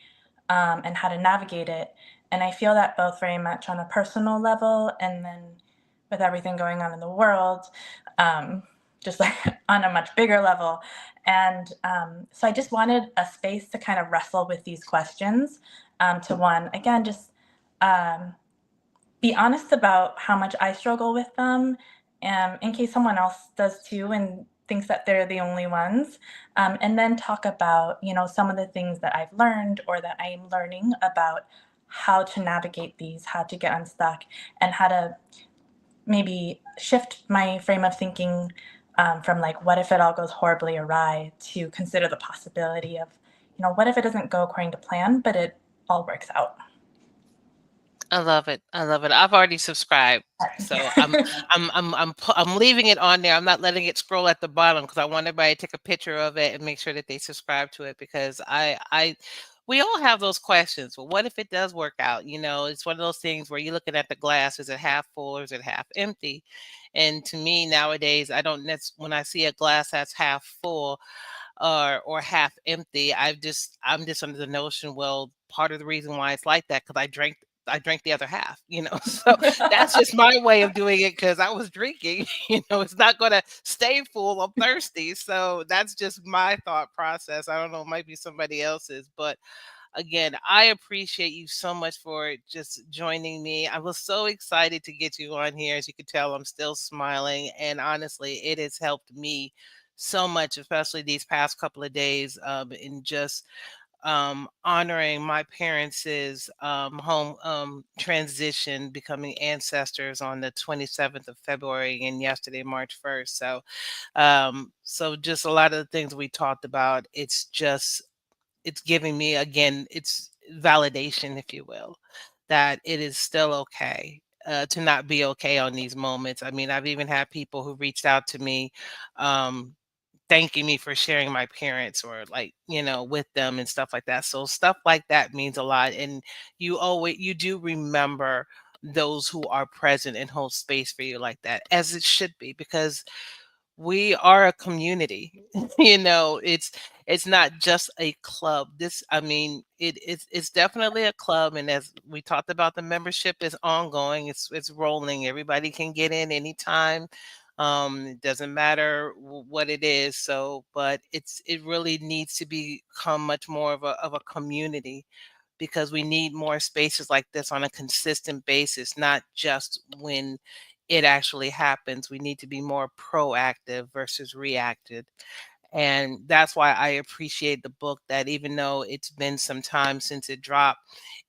and how to navigate it. And I feel that both very much on a personal level and then with everything going on in the world, just like on a much bigger level. And so I just wanted a space to kind of wrestle with these questions, to one, again, just be honest about how much I struggle with them, in case someone else does too and thinks that they're the only ones. And then talk about, some of the things that I've learned or that I am learning about how to navigate these, how to get unstuck, and how to maybe shift my frame of thinking, from like, what if it all goes horribly awry, to consider the possibility of, what if it doesn't go according to plan, but it all works out. I love it. I love it. I've already subscribed, so I'm leaving it on there. I'm not letting it scroll at the bottom because I want everybody to take a picture of it and make sure that they subscribe to it, because we all have those questions. Well, what if it does work out? It's one of those things where you're looking at the glass. Is it half full or is it half empty? And to me nowadays, I don't when I see a glass that's half full or half empty, I'm just under the notion, well, part of the reason why it's like that because I drank the other half. So that's just my way of doing it because I was drinking. It's not going to stay full. I'm thirsty. So that's just my thought process. I don't know, it might be somebody else's, but again, I appreciate you so much for just joining me. I was so excited to get you on here. As you can tell, I'm still smiling. And honestly, it has helped me so much, especially these past couple of days, in just honoring my parents' home transition, becoming ancestors on the 27th of February and yesterday, March 1st. So just a lot of the things we talked about, it's giving me, again, it's validation, if you will, that it is still okay to not be okay on these moments. I mean, I've even had people who reached out to me, thanking me for sharing my parents or like, with them and stuff like that. So stuff like that means a lot. And you do remember those who are present and hold space for you like that, as it should be, because we are a community. It's not just a club. I mean, it's definitely a club, and as we talked about, the membership is ongoing. It's rolling. Everybody can get in anytime. It doesn't matter what it is. So, but it really needs to become much more of a community, because we need more spaces like this on a consistent basis, not just when it actually happens. We need to be more proactive versus reactive. And that's why I appreciate the book, that even though it's been some time since it dropped,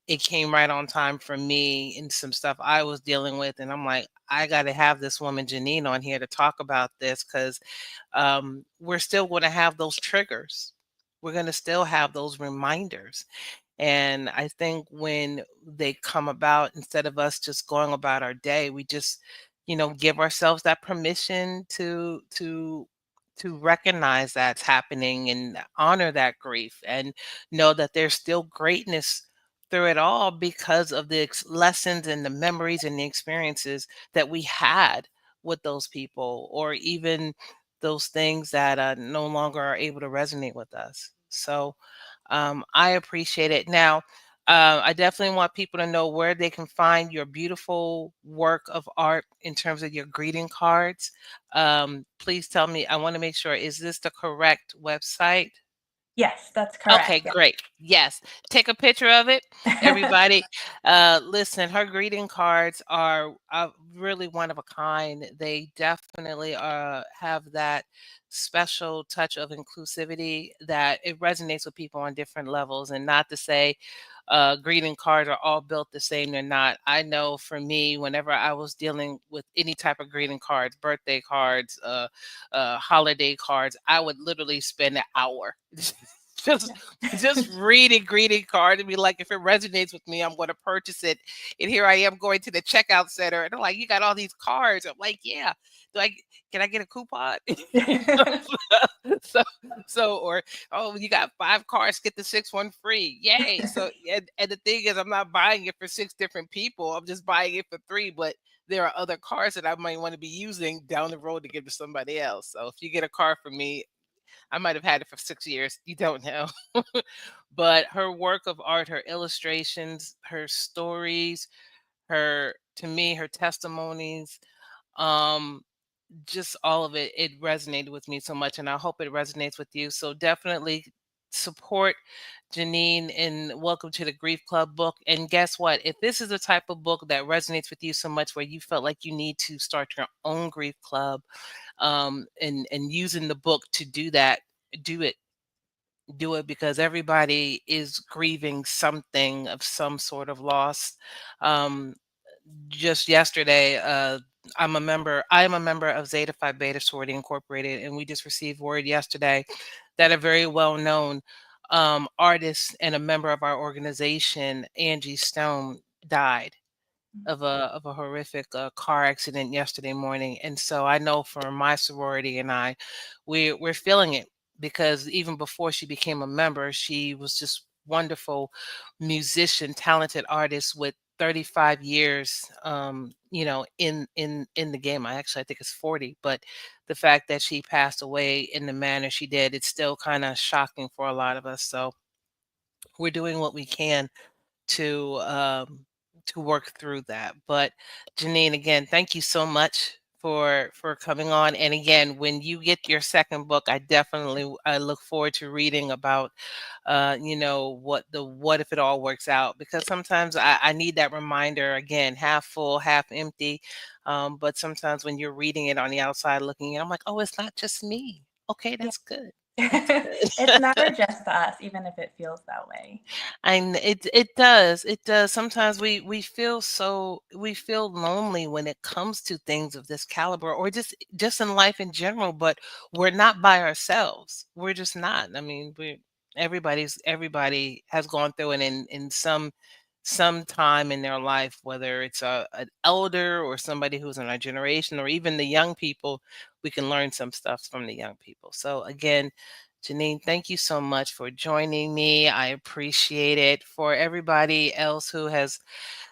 it came right on time for me and some stuff I was dealing with. And I'm like, I got to have this woman, Janine, on here to talk about this, because we're still going to have those triggers. We're going to still have those reminders. And I think when they come about, instead of us just going about our day, we just, give ourselves that permission to recognize that's happening and honor that grief, and know that there's still greatness through it all, because of the lessons and the memories and the experiences that we had with those people, or even those things that no longer are able to resonate with us. So I appreciate it. Now, I definitely want people to know where they can find your beautiful work of art in terms of your greeting cards. Please tell me, I want to make sure, is this the correct website? Yes, that's Okay, correct. Yeah. great. Yes. Take a picture of it. Everybody, listen, her greeting cards are really one of a kind. They definitely have that special touch of inclusivity that it resonates with people on different levels. And not to say greeting cards are all built the same. They're not. I know for me, whenever I was dealing with any type of greeting cards, birthday cards, holiday cards, I would literally spend an hour just just reading greeting card and be like, if it resonates with me, I'm going to purchase it. And here I am going to the checkout center, and they're like, you got all these cards. I'm like, yeah. Can I get a coupon? so or, oh, you got 5 cards, get the 6th one free. Yay. So and the thing is, I'm not buying it for 6 different people. I'm just buying it for 3, but there are other cards that I might want to be using down the road to give to somebody else. So if you get a card from me, I might have had it for 6 years. You don't know. But her work of art, her illustrations, her stories, to me, her testimonies, Um, just all of it, it resonated with me so much, and I hope it resonates with you. So definitely support Janine in Welcome to the Grief Club book. And guess what? If this is the type of book that resonates with you so much where you felt like you need to start your own grief club, and using the book to do that, do it. Do it, because everybody is grieving something of some sort of loss. Um, just yesterday, I am a member of Zeta Phi Beta Sorority Incorporated, and we just received word yesterday that a very well known artist and a member of our organization, Angie Stone, died of a horrific car accident yesterday morning. And so I know for my sorority and I, we're feeling it, because even before she became a member, she was just wonderful musician, talented artist with 35 years, in the game. I think it's 40, but the fact that she passed away in the manner she did, it's still kind of shocking for a lot of us. So we're doing what we can to to work through that. But Janine, again, thank you so much for coming on. And again, when you get your second book, I look forward to reading about what if it all works out, because sometimes I need that reminder, again, half full, half empty. But sometimes when you're reading it on the outside looking in, I'm like, oh, it's not just me. Okay, Yeah. that's good. That's It's good. never just us, even if it feels that way. And it does. Sometimes we feel lonely when it comes to things of this caliber, or just in life in general. But we're not by ourselves. We're just not. I mean, everybody has gone through it in some time in their life, whether it's an elder or somebody who's in our generation, or even the young people. We can learn some stuff from the young people. So again, Janine, thank you so much for joining me. I appreciate it. For everybody else who has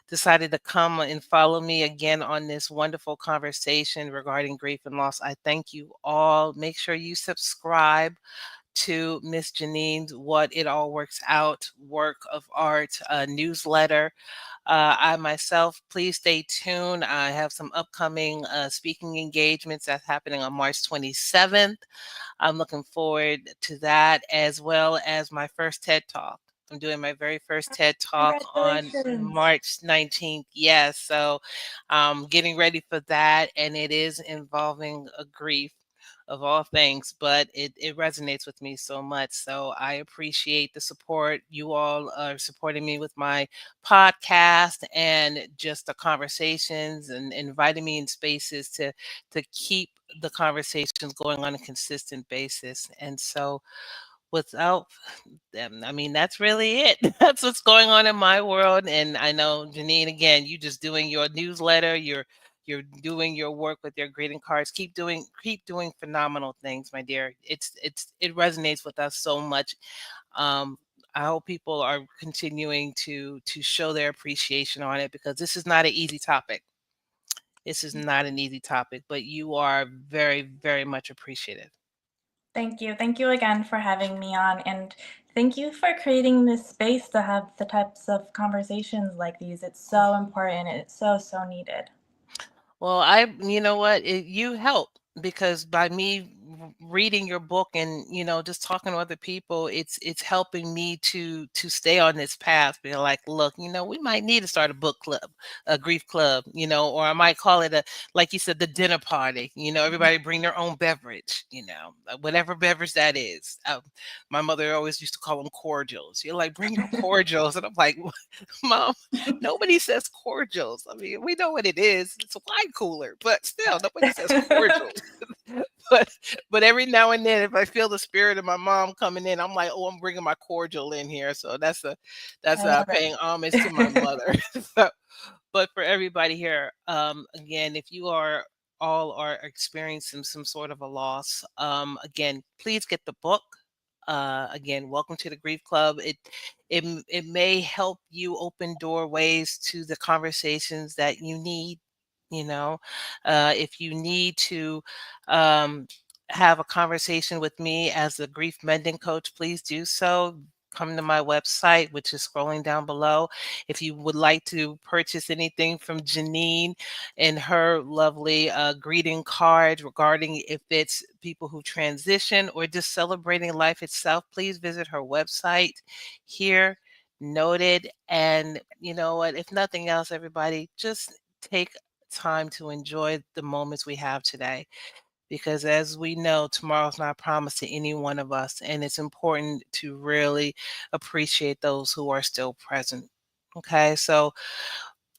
decided to come and follow me again on this wonderful conversation regarding grief and loss, I thank you all. Make sure you subscribe to Miss Janine's What It All Works Out Work of Art newsletter. I myself, please stay tuned. I have some upcoming speaking engagements that's happening on March 27th. I'm looking forward to that, as well as my first TED Talk. I'm doing my very first TED Talk on Congratulations. March 19th. Yes, so getting ready for that, and it is involving a grief of all things, but it resonates with me so much. So I appreciate the support. You all are supporting me with my podcast and just the conversations, and inviting me in spaces to keep the conversations going on a consistent basis. And so without them, I mean, that's really it. That's what's going on in my world. And I know, Janine, again, you just doing your newsletter, you're doing your work with your greeting cards. Keep doing phenomenal things, my dear. It resonates with us so much. Um, I hope people are continuing to show their appreciation on it, because this is not an easy topic. This is not an easy topic, but you are very, very much appreciated. Thank you. Thank you again for having me on. And thank you for creating this space to have the types of conversations like these. It's so important. It's so, so needed. Well, you know what, you help, because by me reading your book and just talking to other people, it's helping me to stay on this path. Being like, look, we might need to start a book club, a grief club, or I might call it, a like you said, the dinner party. Everybody bring their own beverage, whatever beverage that is. My mother always used to call them cordials. You're like, bring your cordials, and I'm like, Mom, nobody says cordials. I mean, we know what it is. It's a wine cooler, but still, nobody says cordials. but but every now and then, if I feel the spirit of my mom coming in, I'm like, oh, I'm bringing my cordial in here. So that's I love paying homage to my it. mother. So, but for everybody here, again, if you are experiencing some sort of a loss, again, please get the book. Again, welcome to the Grief Club. It may help you open doorways to the conversations that you need. You know, if you need to um, have a conversation with me as a grief mending coach, please do so. come to my website, which is scrolling down below. If you would like to purchase anything from Janine and her lovely greeting card regarding if it's people who transition or just celebrating life itself, please visit her website here. Noted. And you know what? If nothing else, everybody, just take time to enjoy the moments we have today. Because as we know, tomorrow's not promised to any one of us. And it's important to really appreciate those who are still present. Okay, so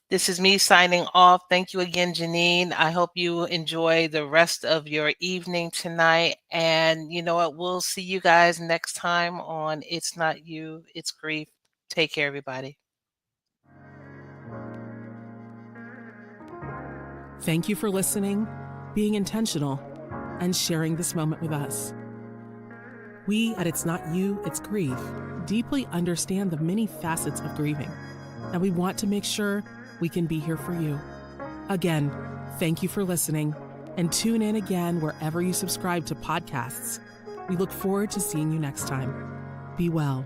this is me signing off. Thank you again, Janine. I hope you enjoy the rest of your evening tonight. And you know what? We'll see you guys next time on It's Not You, It's Grief. Take care, everybody. Thank you for listening, being intentional, and sharing this moment with us. We at It's Not You, It's Grief deeply understand the many facets of grieving, and we want to make sure we can be here for you. Again, thank you for listening, and tune in again wherever you subscribe to podcasts. We look forward to seeing you next time. Be well.